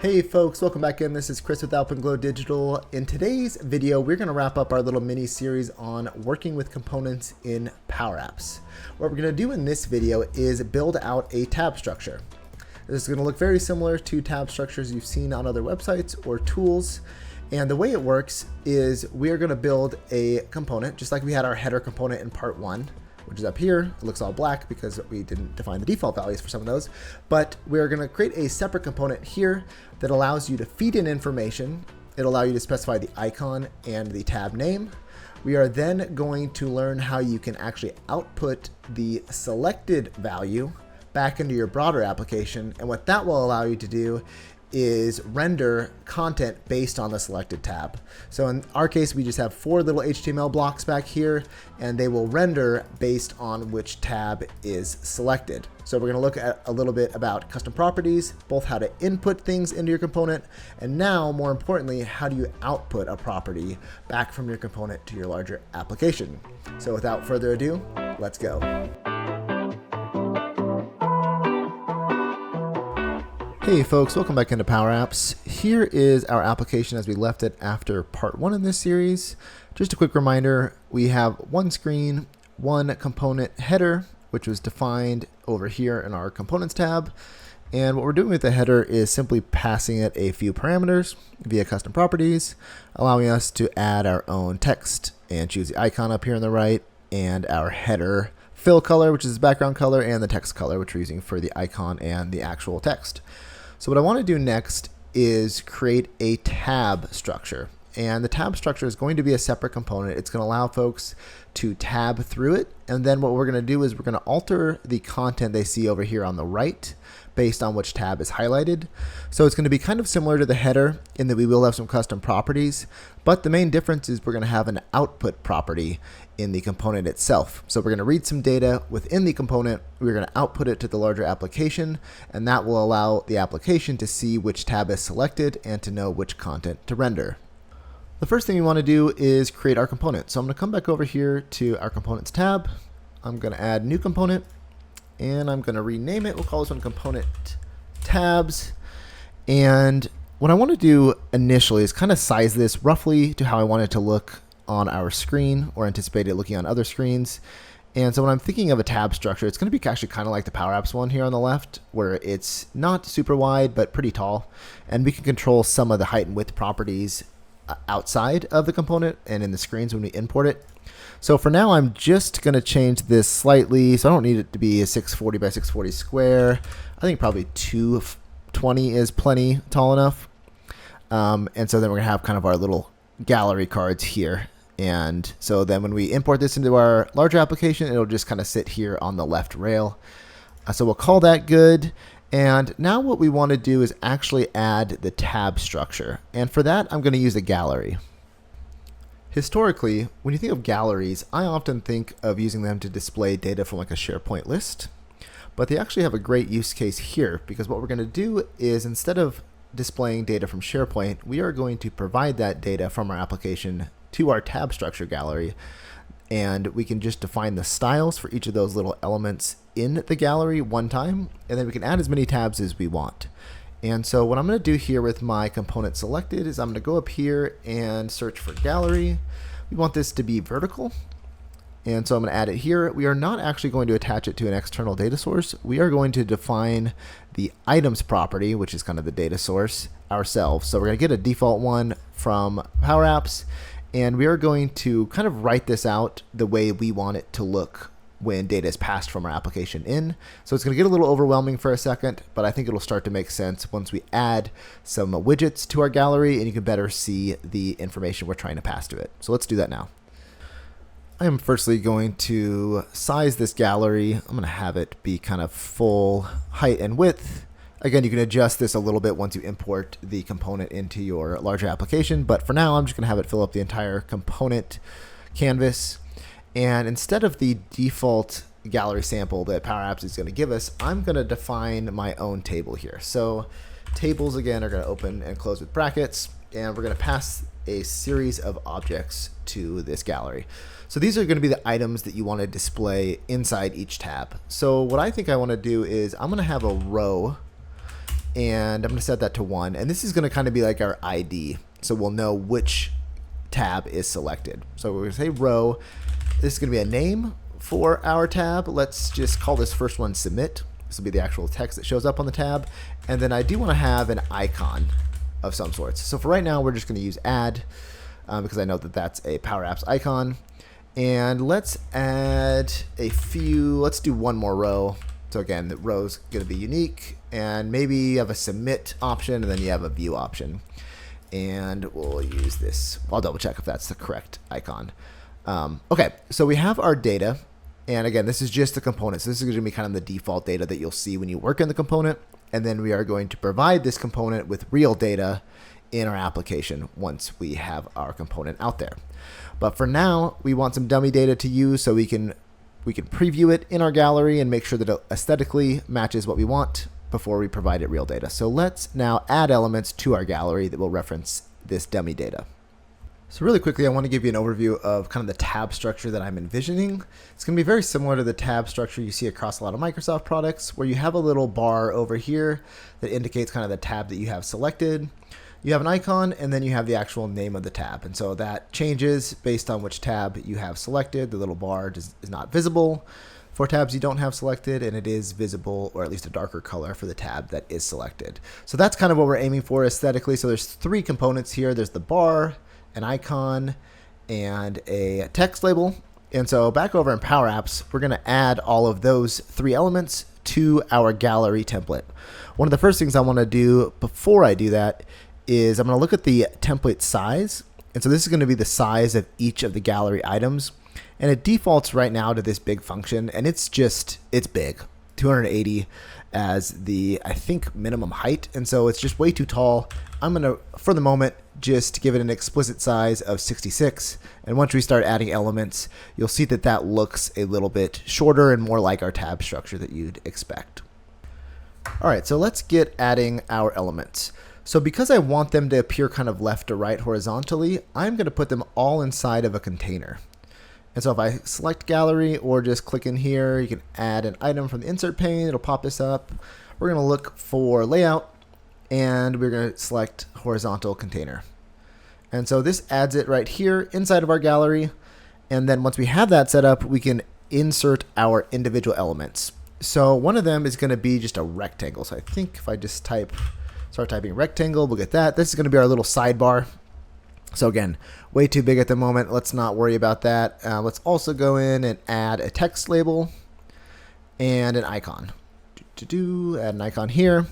Hey folks, welcome back in. This is Chris with Alpenglow Digital. In today's video, we're going to wrap up our little mini series on working with components in Power Apps. What we're going to do in this video is build out a tab structure. This is going to look very similar to tab structures you've seen on other websites or tools. And the way it works is we're going to build a component, just like we had our header component in part 1. Which is up here. It looks all black because we didn't define the default values for some of those. But we're going to create a separate component here that allows you to feed in information. It'll allow you to specify the icon and the tab name. We are then going to learn how you can actually output the selected value back into your broader application. And what that will allow you to do is render content based on the selected tab. So in our case, we just have 4 little HTML blocks back here, and they will render based on which tab is selected. So we're going to look at a little bit about custom properties, both how to input things into your component, and now, more importantly, how do you output a property back from your component to your larger application. So without further ado, let's go. Hey folks, welcome back into Power Apps. Here is our application as we left it after part 1 in this series. Just a quick reminder, we have one screen, one component header, which was defined over here in our components tab. And what we're doing with the header is simply passing it a few parameters via custom properties, allowing us to add our own text and choose the icon up here on the right, and our header fill color, which is the background color, and the text color, which we're using for the icon and the actual text. So what I want to do next is create a tab structure. And the tab structure is going to be a separate component. It's going to allow folks to tab through it. And then what we're going to do is we're going to alter the content they see over here on the right based on which tab is highlighted. So it's going to be kind of similar to the header in that we will have some custom properties, but the main difference is we're going to have an output property in the component itself. So we're going to read some data within the component, we're going to output it to the larger application, and that will allow the application to see which tab is selected and to know which content to render. The first thing we want to do is create our component. So I'm going to come back over here to our components tab. I'm going to add new component, and I'm going to rename it. We'll call this one component tabs. And what I want to do initially is kind of size this roughly to how I want it to look on our screen or anticipate it looking on other screens. And so when I'm thinking of a tab structure, it's going to be actually kind of like the Power Apps one here on the left, where it's not super wide, but pretty tall. And we can control some of the height and width properties outside of the component and in the screens when we import it. So for now, I'm just going to change this slightly. So I don't need it to be a 640 by 640 square. I think probably 220 is plenty tall enough. And so then we're going to have kind of our little gallery cards here. And so then when we import this into our larger application, it'll just kind of sit here on the left rail. So we'll call that good. And now what we want to do is actually add the tab structure. And for that, I'm going to use a gallery. Historically, when you think of galleries, I often think of using them to display data from like a SharePoint list. But they actually have a great use case here, because what we're going to do is instead of displaying data from SharePoint, we are going to provide that data from our application to our tab structure gallery. And we can just define the styles for each of those little elements in the gallery one time, and then we can add as many tabs as we want. And so what I'm going to do here with my component selected is I'm going to go up here and search for gallery. We want this to be vertical. And so I'm going to add it here. We are not actually going to attach it to an external data source. We are going to define the items property, which is kind of the data source, ourselves. So we're going to get a default one from Power Apps, and we are going to kind of write this out the way we want it to look when data is passed from our application in. So it's going to get a little overwhelming for a second, but I think it'll start to make sense once we add some widgets to our gallery and you can better see the information we're trying to pass to it. So let's do that now. I am firstly going to size this gallery. I'm going to have it be kind of full height and width. Again, you can adjust this a little bit once you import the component into your larger application, but for now I'm just going to have it fill up the entire component canvas. And instead of the default gallery sample that Power Apps is going to give us, I'm going to define my own table here. So tables, again, are going to open and close with brackets, and we're going to pass a series of objects to this gallery. So these are going to be the items that you want to display inside each tab. So what I think I want to do is I'm going to have a row and I'm going to set that to 1. And this is going to kind of be like our ID, so we'll know which tab is selected. So we're going to say row. This is going to be a name for our tab. Let's just call this first one submit. This will be the actual text that shows up on the tab. And then I do want to have an icon of some sorts. So for right now, we're just going to use add because I know that that's a Power Apps icon. And let's add a few. Let's do one more row. So again, the row's going to be unique, and maybe you have a submit option and then you have a view option. And we'll use this. I'll double check if that's the correct icon. Okay, so we have our data. And again, this is just the component. So this is going to be kind of the default data that you'll see when you work in the component. And then we are going to provide this component with real data in our application once we have our component out there. But for now, we want some dummy data to use so we can preview it in our gallery and make sure that it aesthetically matches what we want before we provide it real data. So let's now add elements to our gallery that will reference this dummy data. So really quickly, I want to give you an overview of kind of the tab structure that I'm envisioning. It's going to be very similar to the tab structure you see across a lot of Microsoft products, where you have a little bar over here that indicates kind of the tab that you have selected. You have an icon, and then you have the actual name of the tab. And so that changes based on which tab you have selected. The little bar is not visible for tabs you don't have selected, and it is visible, or at least a darker color, for the tab that is selected. So that's kind of what we're aiming for aesthetically. So there's 3 components here. There's the bar, an icon, and a text label. And so back over in Power Apps, we're going to add all of those 3 elements to our gallery template. One of the first things I want to do before I do that is I'm going to look at the template size. And so this is going to be the size of each of the gallery items. And it defaults right now to this big function, and it's big, 280 as the, I think, minimum height. And so it's just way too tall. I'm going to, for the moment, just give it an explicit size of 66. And once we start adding elements, you'll see that that looks a little bit shorter and more like our tab structure that you'd expect. All right, so let's get adding our elements. So because I want them to appear kind of left to right horizontally, I'm going to put them all inside of a container. And so if I select gallery or just click in here, you can add an item from the insert pane. It'll pop this up. We're going to look for layout, and we're going to select horizontal container. And so this adds it right here inside of our gallery. And then once we have that set up, we can insert our individual elements. So one of them is going to be just a rectangle. So I think if I just start typing rectangle, we'll get that. This is going to be our little sidebar. So again, way too big at the moment. Let's not worry about that. Let's also go in and add a text label and an icon. Add an icon here.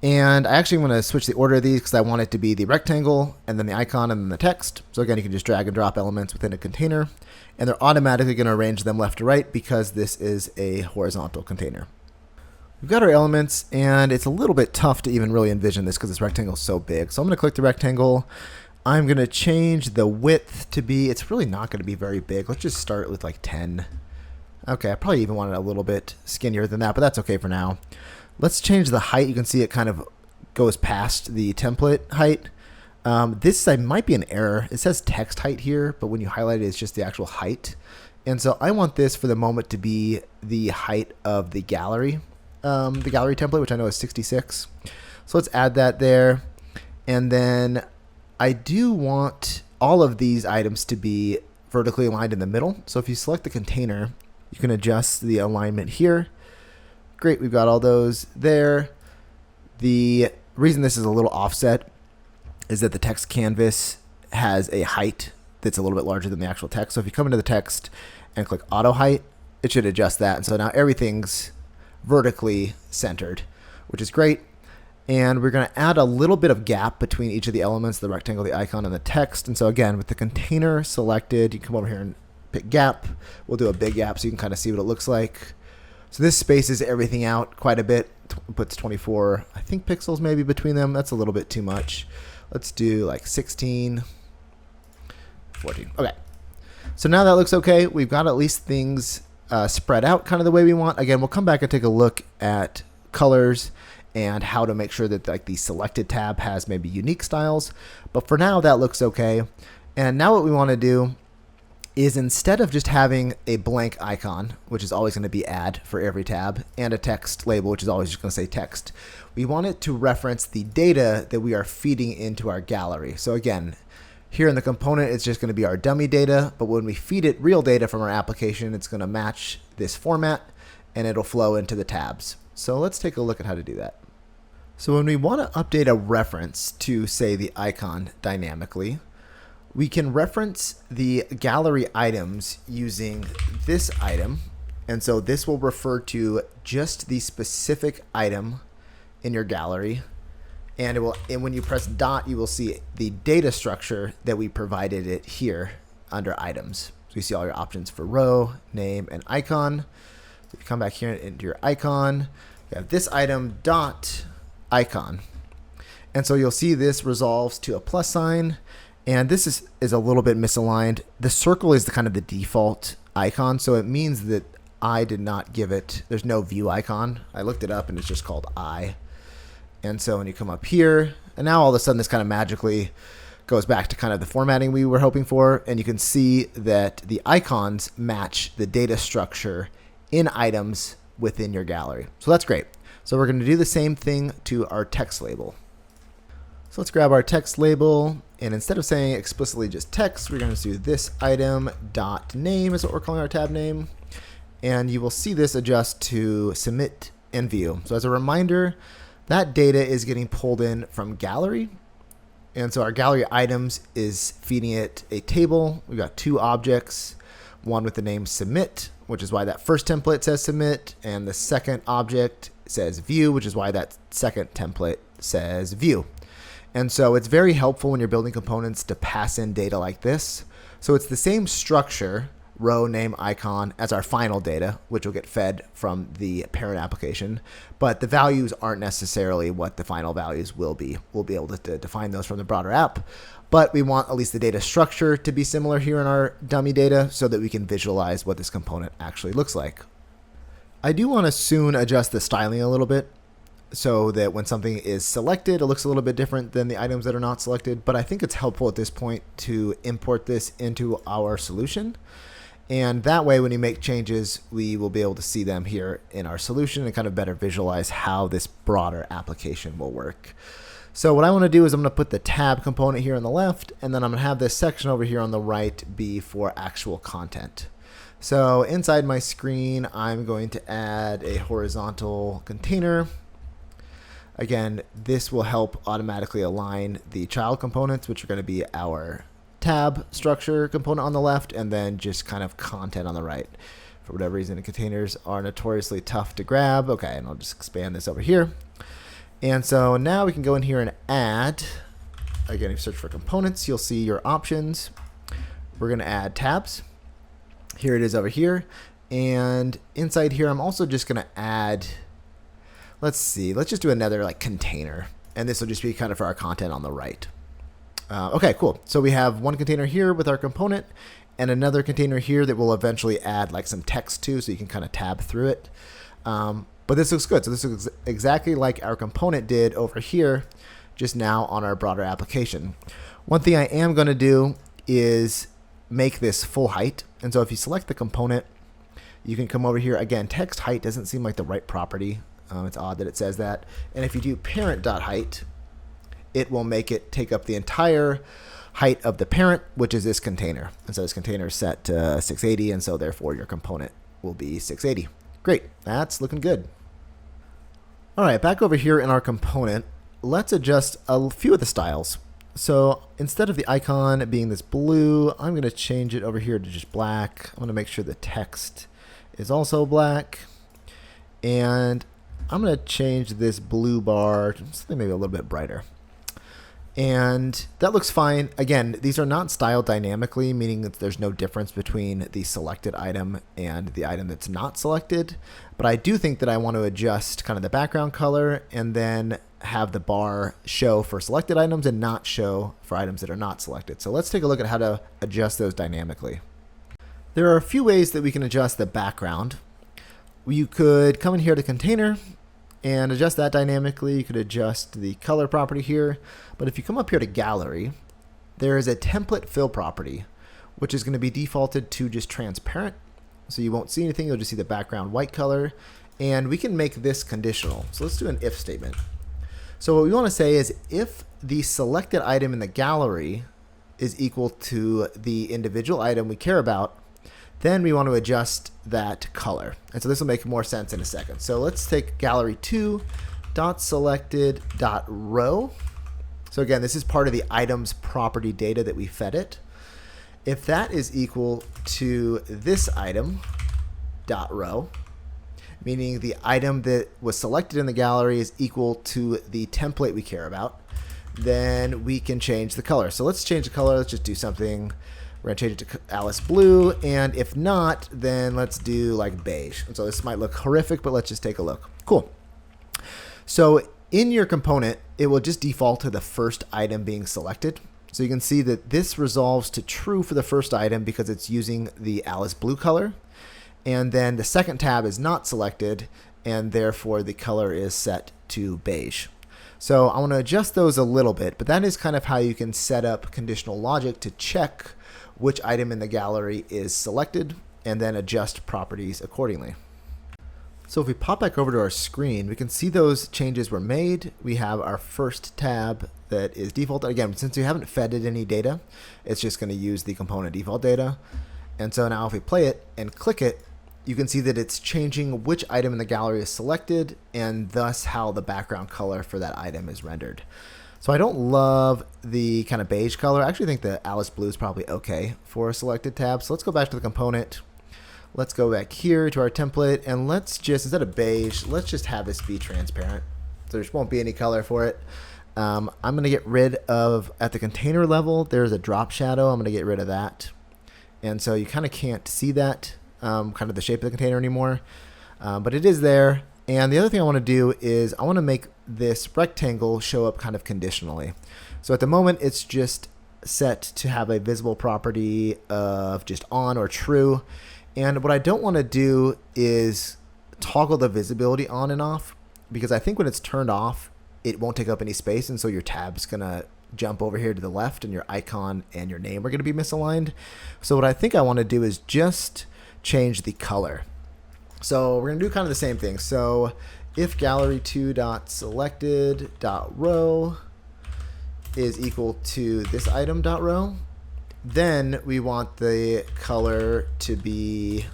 And I actually want to switch the order of these because I want it to be the rectangle and then the icon and then the text. So again, you can just drag and drop elements within a container, and they're automatically going to arrange them left to right because this is a horizontal container. We've got our elements, and it's a little bit tough to even really envision this because this rectangle is so big. So I'm going to click the rectangle. I'm going to change the width to be, it's really not going to be very big. Let's just start with like 10. Okay, I probably even want it a little bit skinnier than that, but that's okay for now. Let's change the height. You can see it kind of goes past the template height. This might be an error. It says text height here, but when you highlight it, it's just the actual height. And so I want this for the moment to be the height of the gallery template, which I know is 66. So let's add that there. And then I do want all of these items to be vertically aligned in the middle. So if you select the container, you can adjust the alignment here. Great, we've got all those there. The reason this is a little offset is that the text canvas has a height that's a little bit larger than the actual text. So if you come into the text and click auto height, it should adjust that. And so now everything's vertically centered, which is great. And we're going to add a little bit of gap between each of the elements, the rectangle, the icon, and the text. And so again, with the container selected, you can come over here and pick gap. We'll do a big gap so you can kind of see what it looks like. So this spaces everything out quite a bit. Puts 24, I think, pixels maybe between them. That's a little bit too much. Let's do like 16, 14. Okay. So now that looks okay. We've got at least things spread out kind of the way we want. Again, we'll come back and take a look at colors and how to make sure that like the selected tab has maybe unique styles. But for now, that looks okay. And now what we want to do is instead of just having a blank icon, which is always going to be add for every tab, and a text label, which is always just going to say text, we want it to reference the data that we are feeding into our gallery. So again, here in the component, it's just going to be our dummy data, but when we feed it real data from our application, it's going to match this format and it'll flow into the tabs. So let's take a look at how to do that. So when we want to update a reference to, say, the icon dynamically, we can reference the gallery items using this item. And so this will refer to just the specific item in your gallery. And when you press dot, you will see the data structure that we provided it here under items. So you see all your options for row, name, and icon. If you come back here into your icon, you have this item dot icon. And so you'll see this resolves to a plus sign. And this is a little bit misaligned. The circle is the kind of the default icon. So it means that I did not give it, there's no view icon. I looked it up and it's just called I. And so when you come up here, and now all of a sudden this kind of magically goes back to kind of the formatting we were hoping for. And you can see that the icons match the data structure in items within your gallery. So that's great. So we're going to do the same thing to our text label. So let's grab our text label, and instead of saying explicitly just text, we're going to do this item dot name is what we're calling our tab name. And you will see this adjust to submit and view. So as a reminder, that data is getting pulled in from gallery. And so our gallery items is feeding it a table. We've got two objects, one with the name submit, which is why that first template says submit, and the second object says view, which is why that second template says view. And so it's very helpful when you're building components to pass in data like this. So it's the same structure, row, name, icon, as our final data, which will get fed from the parent application. But the values aren't necessarily what the final values will be. We'll be able to define those from the broader app. But we want at least the data structure to be similar here in our dummy data so that we can visualize what this component actually looks like. I do want to soon adjust the styling a little bit so that when something is selected, it looks a little bit different than the items that are not selected. But I think it's helpful at this point to import this into our solution. And that way, when you make changes, we will be able to see them here in our solution and kind of better visualize how this broader application will work. So what I want to do is I'm going to put the tab component here on the left, and then I'm going to have this section over here on the right be for actual content. So inside my screen, I'm going to add a horizontal container. Again, this will help automatically align the child components, which are going to be our tab structure component on the left, and then just kind of content on the right. For whatever reason, the containers are notoriously tough to grab. Okay, and I'll just expand this over here. And so now we can go in here and add, again, if you search for components, you'll see your options. We're going to add tabs. Here it is over here. And inside here, I'm also just going to add, let's just do another like container. And this will just be kind of for our content on the right. Okay, cool. So we have one container here with our component and another container here that we'll eventually add like some text to so you can kind of tab through it. But this looks good. So this looks exactly like our component did over here, just now on our broader application. One thing I am going to do is make this full height. And so if you select the component, you can come over here. Again, text height doesn't seem like the right property. It's odd that it says that. And if you do parent.height, it will make it take up the entire height of the parent, which is this container. And so this container is set to 680, and so therefore your component will be 680. Great, that's looking good. All right, back over here in our component, let's adjust a few of the styles. So instead of the icon being this blue, I'm going to change it over here to just black. I'm going to make sure the text is also black. And I'm going to change this blue bar to something maybe a little bit brighter. And that looks fine. Again, these are not styled dynamically, meaning that there's no difference between the selected item and the item that's not selected. But I do think that I want to adjust kind of the background color and then have the bar show for selected items and not show for items that are not selected. So let's take a look at how to adjust those dynamically. There are a few ways that we can adjust the background. You could come in here to container and adjust that dynamically. You could adjust the color property here. But if you come up here to gallery, there is a template fill property, which is going to be defaulted to just transparent. So you won't see anything, you'll just see the background white color. And we can make this conditional. So let's do an if statement. So what we want to say is if the selected item in the gallery is equal to the individual item we care about, then we want to adjust that color. And so this will make more sense in a second. So let's take gallery2.selected.row. So again, this is part of the items property data that we fed it. If that is equal to this item dot row, meaning the item that was selected in the gallery is equal to the template we care about, then we can change the color. So let's change the color. Let's just do something. We're going to change it to Alice Blue. And if not, then let's do like beige. And so this might look horrific, but let's just take a look. Cool. So in your component, it will just default to the first item being selected. So you can see that this resolves to true for the first item because it's using the Alice Blue color. And then the second tab is not selected, and therefore the color is set to beige. So I want to adjust those a little bit, but that is kind of how you can set up conditional logic to check which item in the gallery is selected and then adjust properties accordingly. So if we pop back over to our screen, we can see those changes were made. We have our first tab that is defaulted. Again, since we haven't fed it any data, it's just going to use the component default data. And so now if we play it and click it, you can see that it's changing which item in the gallery is selected and thus how the background color for that item is rendered. So I don't love the kind of beige color. I actually think the Alice Blue is probably okay for a selected tab. So let's go back to the component. Let's go back here to our template and let's just, instead of beige, let's just have this be transparent. So there just won't be any color for it. I'm going to get rid of, at the container level, there's a drop shadow. I'm going to get rid of that. And so you kind of can't see that. Kind of the shape of the container anymore, but it is there. And the other thing I want to do is I want to make this rectangle show up kind of conditionally. So at the moment it's just set to have a visible property of just on or true. And what I don't want to do is toggle the visibility on and off, because I think when it's turned off, it won't take up any space. And so your tab's going to jump over here to the left and your icon and your name are going to be misaligned. So what I think I want to do is just change the color. So we're going to do kind of the same thing. So if gallery2.selected.row is equal to this item.row, then we want the color to be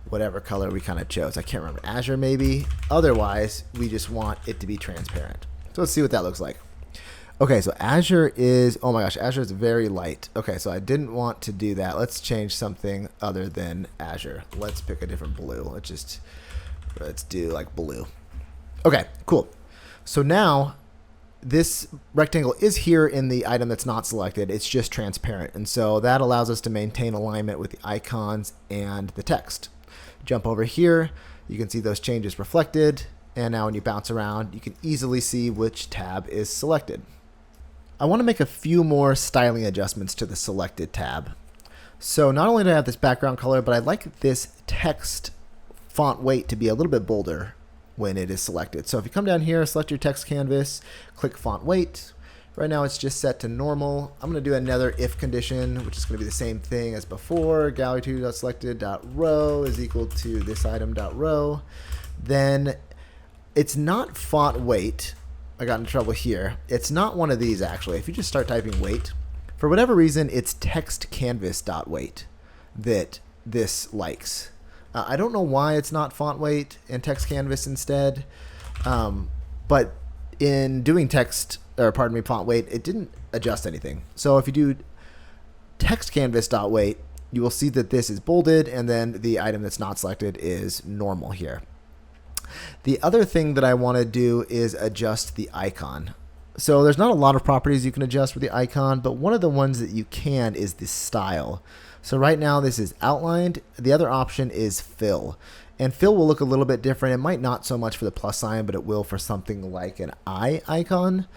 whatever color we kind of chose. I can't remember, azure maybe. Otherwise, we just want it to be transparent. So let's see what that looks like. Okay, so Azure is, oh my gosh, Azure is very light. Okay, so I didn't want to do that. Let's change something other than Azure. Let's pick a different blue. Let's do like blue. Okay, cool. So now this rectangle is here in the item that's not selected. It's just transparent. And so that allows us to maintain alignment with the icons and the text. Jump over here, you can see those changes reflected. And now when you bounce around, you can easily see which tab is selected. I want to make a few more styling adjustments to the selected tab. So not only do I have this background color, but I'd like this text font weight to be a little bit bolder when it is selected. So if you come down here, select your text canvas, click font weight. Right now it's just set to normal. I'm going to do another if condition, which is going to be the same thing as before. Gallery2.selected.row is equal to this item.row. Then it's not font weight. I got in trouble here. It's not one of these actually. If you just start typing weight, for whatever reason, it's text canvas.weight that this likes. I don't know why it's not font weight and text canvas instead, but in doing font weight, it didn't adjust anything. So if you do text canvas.weight, you will see that this is bolded, and then the item that's not selected is normal here. The other thing that I want to do is adjust the icon. So there's not a lot of properties you can adjust with the icon, but one of the ones that you can is the style. So right now this is outlined. The other option is fill. And fill will look a little bit different. It might not so much for the plus sign, but it will for something like an eye icon.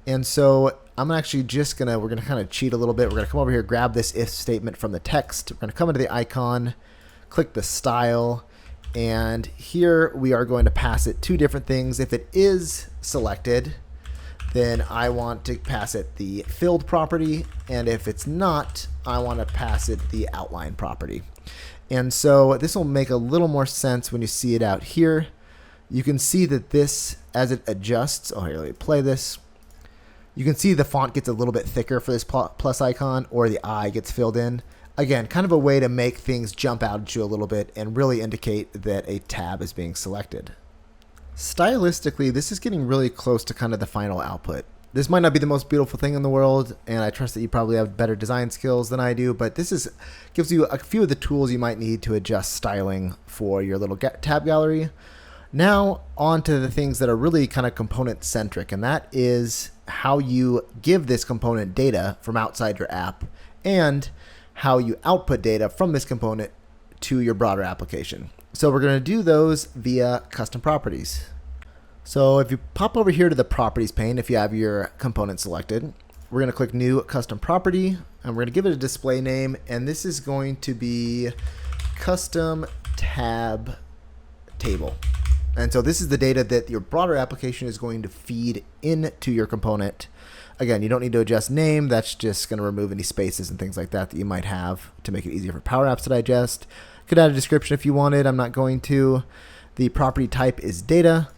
And so I'm actually just we're going to kind of cheat a little bit. We're going to come over here, grab this if statement from the text. We're going to come into the icon, click the style, and here we are going to pass it two different things. If it is selected, then I want to pass it the filled property. And if it's not, I want to pass it the outline property. And so this will make a little more sense when you see it out here. You can see that this, as it adjusts, oh, here, let me play this. You can see the font gets a little bit thicker for this plus icon, or the I gets filled in. Again, kind of a way to make things jump out at you a little bit and really indicate that a tab is being selected. Stylistically, this is getting really close to kind of the final output. This might not be the most beautiful thing in the world, and I trust that you probably have better design skills than I do, but this gives you a few of the tools you might need to adjust styling for your little tab gallery. Now on to the things that are really kind of component centric, and that is how you give this component data from outside your app and how you output data from this component to your broader application. So we're going to do those via custom properties. So if you pop over here to the properties pane, if you have your component selected, we're going to click new custom property, and we're going to give it a display name, and this is going to be custom tab table. And so this is the data that your broader application is going to feed into your component. Again, you don't need to adjust name. That's just going to remove any spaces and things like that that you might have to make it easier for Power Apps to digest. Could add a description if you wanted. I'm not going to. The property type is data,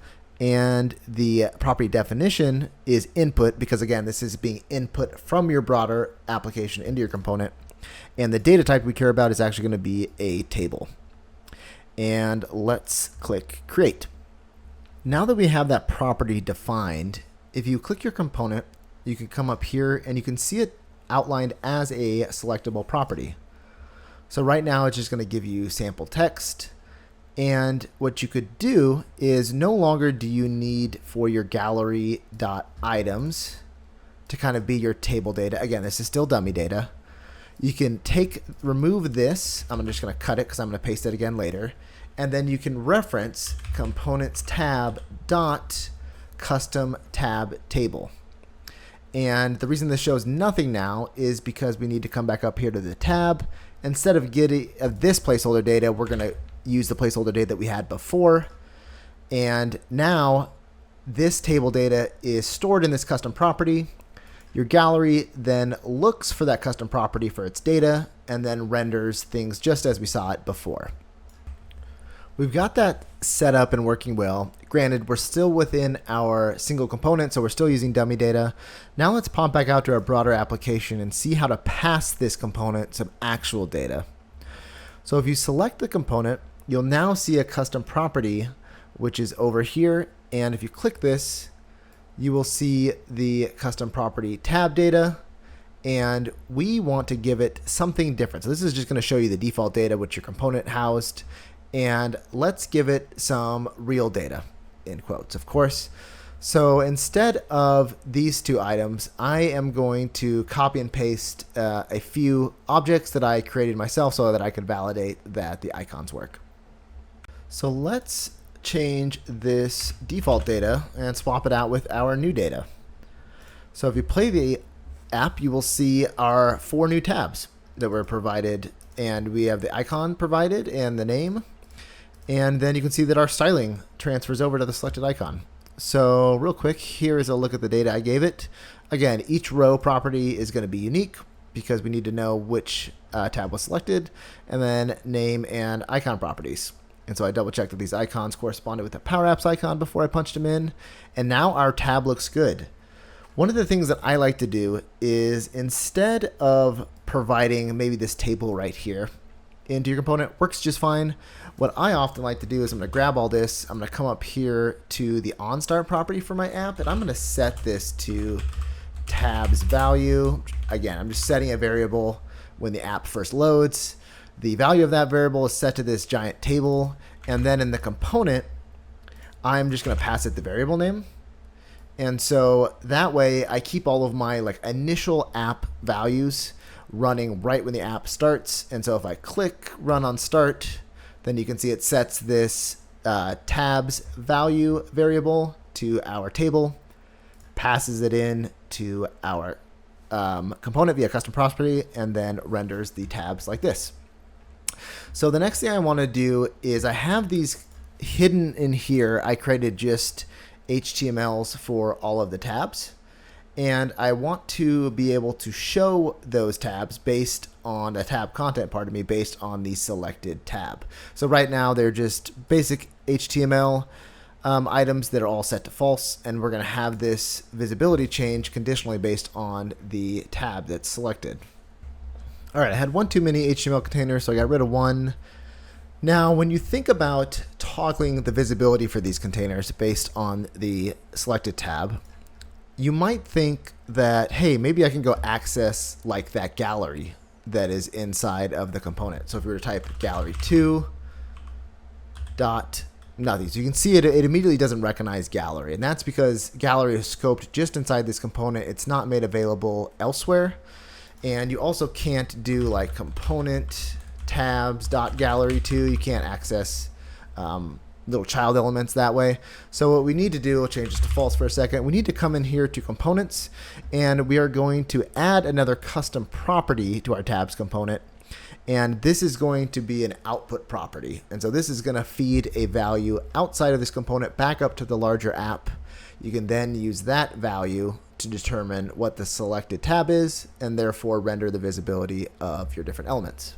and the property definition is input, because again, this is being input from your broader application into your component. And the data type we care about is actually going to be a table. And let's click create. Now that we have that property defined, if you click your component, you can come up here and you can see it outlined as a selectable property. So right now it's just going to give you sample text. And what you could do is no longer do you need for your gallery.items to kind of be your table data. Again, this is still dummy data. You can remove this. I'm just going to cut it because I'm going to paste it again later. And then you can reference components tab dot custom tab table. And the reason this shows nothing now is because we need to come back up here to the tab. Instead of getting this placeholder data, we're going to use the placeholder data that we had before. And now this table data is stored in this custom property. Your gallery then looks for that custom property for its data and then renders things just as we saw it before. We've got that set up and working well. Granted, we're still within our single component, so we're still using dummy data. Now let's pop back out to our broader application and see how to pass this component some actual data. So if you select the component, you'll now see a custom property, which is over here. And if you click this, you will see the custom property tab data, and we want to give it something different. So this is just going to show you the default data which your component housed, and let's give it some real data, in quotes, of course. So instead of these two items, I am going to copy and paste a few objects that I created myself so that I could validate that the icons work. So let's change this default data and swap it out with our new data. So if you play the app, you will see our 4 new tabs that were provided, and we have the icon provided and the name. And then you can see that our styling transfers over to the selected icon. So real quick, here is a look at the data I gave it. Again, each row property is going to be unique because we need to know which tab was selected, and then name and icon properties. And so I double checked that these icons corresponded with the Power Apps icon before I punched them in. And now our tab looks good. One of the things that I like to do is, instead of providing maybe this table right here into your component, works just fine. What I often like to do is I'm going to grab all this. I'm going to come up here to the onStart property for my app, and I'm going to set this to tabs value. Again, I'm just setting a variable when the app first loads. The value of that variable is set to this giant table, and then in the component, I'm just going to pass it the variable name. And so that way I keep all of my initial app values running right when the app starts. And so if I click run on start, then you can see it sets this tabs value variable to our table, passes it in to our component via custom property, and then renders the tabs like this. So the next thing I want to do is, I have these hidden in here. I created just HTMLs for all of the tabs. And I want to be able to show those tabs based on a tab content, pardon me, based on the selected tab. So right now they're just basic HTML items that are all set to false, and we're going to have this visibility change conditionally based on the tab that's selected. All right, I had one too many HTML containers, so I got rid of one. Now, when you think about toggling the visibility for these containers based on the selected tab, you might think that, hey, maybe I can go access like that gallery that is inside of the component. So if we were to type gallery2 dot nothing, so you can see it immediately doesn't recognize gallery. And that's because gallery is scoped just inside this component. It's not made available elsewhere. And you also can't do like component tabs dot gallery2. You can't access little child elements that way. So what we need to do, we'll change this to false for a second. We need to come in here to components, and we are going to add another custom property to our tabs component. And this is going to be an output property. And so this is going to feed a value outside of this component back up to the larger app. You can then use that value to determine what the selected tab is, and therefore render the visibility of your different elements.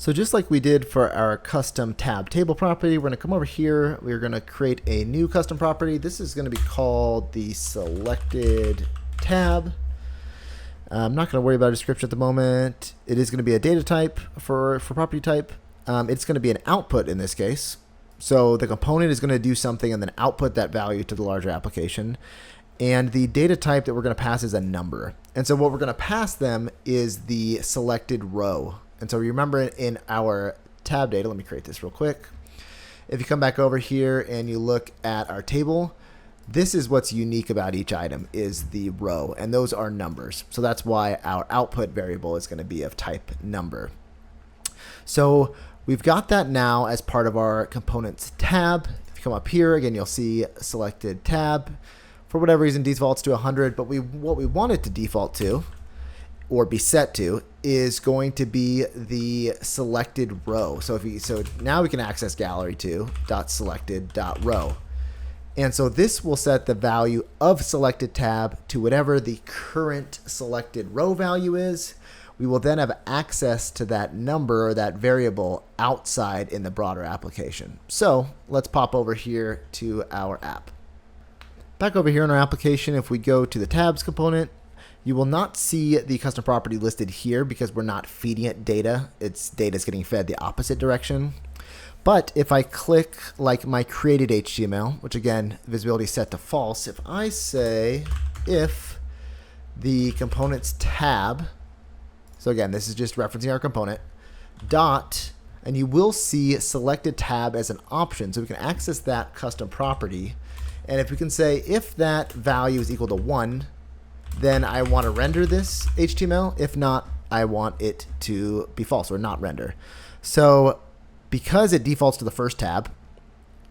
So just like we did for our custom tab table property, we're going to come over here. We're going to create a new custom property. This is going to be called the selected tab. I'm not going to worry about a description at the moment. It is going to be a data type for property type. It's going to be an output in this case. So the component is going to do something and then output that value to the larger application. And the data type that we're going to pass is a number. And so what we're going to pass them is the selected row. And so remember in our tab data, let me create this real quick. If you come back over here and you look at our table, this is what's unique about each item is the row, and those are numbers. So that's why our output variable is going to be of type number. So we've got that now as part of our components tab. If you come up here, again, you'll see selected tab. For whatever reason, defaults to 100, but what we want it to default to or be set to is going to be the selected row. So now we can access gallery2.selected.row. And so this will set the value of selected tab to whatever the current selected row value is. We will then have access to that number or that variable outside in the broader application. So let's pop over here to our app. Back over here in our application, if we go to the tabs component, you will not see the custom property listed here because we're not feeding it data. Its data is getting fed the opposite direction. But if I click like my created HTML, which again, visibility is set to false, if I say if the components tab, so again, this is just referencing our component, dot, and you will see selected tab as an option. So we can access that custom property. And if we can say if that value is equal to 1, then I want to render this HTML. If not, I want it to be false or not render. So because it defaults to the first tab,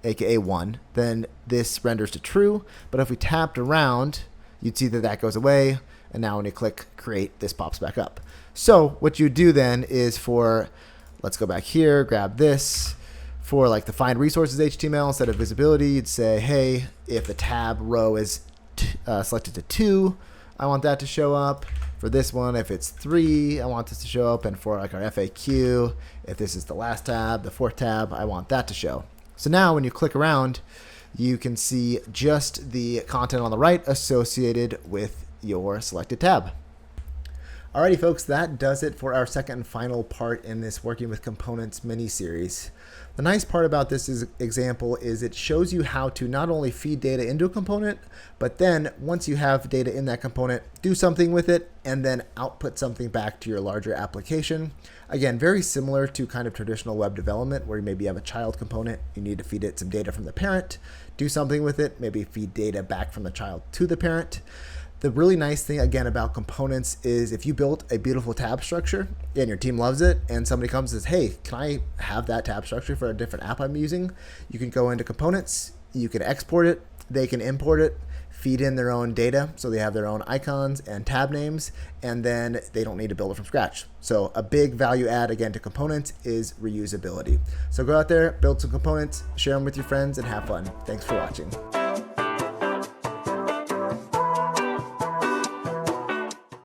aka 1, then this renders to true. But if we tapped around, you'd see that that goes away. And now when you click create, this pops back up. So what you do then is let's go back here, grab this. For like the find resources HTML, instead of visibility, you'd say, hey, if the tab row is selected to 2, I want that to show up. For this one, if it's 3, I want this to show up. And for like our FAQ, if this is the last tab, the 4th tab, I want that to show. So now when you click around, you can see just the content on the right associated with your selected tab. Alrighty folks, that does it for our second and final part in this Working with Components mini-series. The nice part about this example is it shows you how to not only feed data into a component, but then once you have data in that component, do something with it and then output something back to your larger application. Again, very similar to kind of traditional web development where you maybe have a child component, you need to feed it some data from the parent, do something with it, maybe feed data back from the child to the parent. The really nice thing, again, about components is if you built a beautiful tab structure and your team loves it and somebody comes and says, hey, can I have that tab structure for a different app I'm using? You can go into components, you can export it, they can import it, feed in their own data, so they have their own icons and tab names, and then they don't need to build it from scratch. So a big value add, again, to components is reusability. So go out there, build some components, share them with your friends, and have fun. Thanks for watching.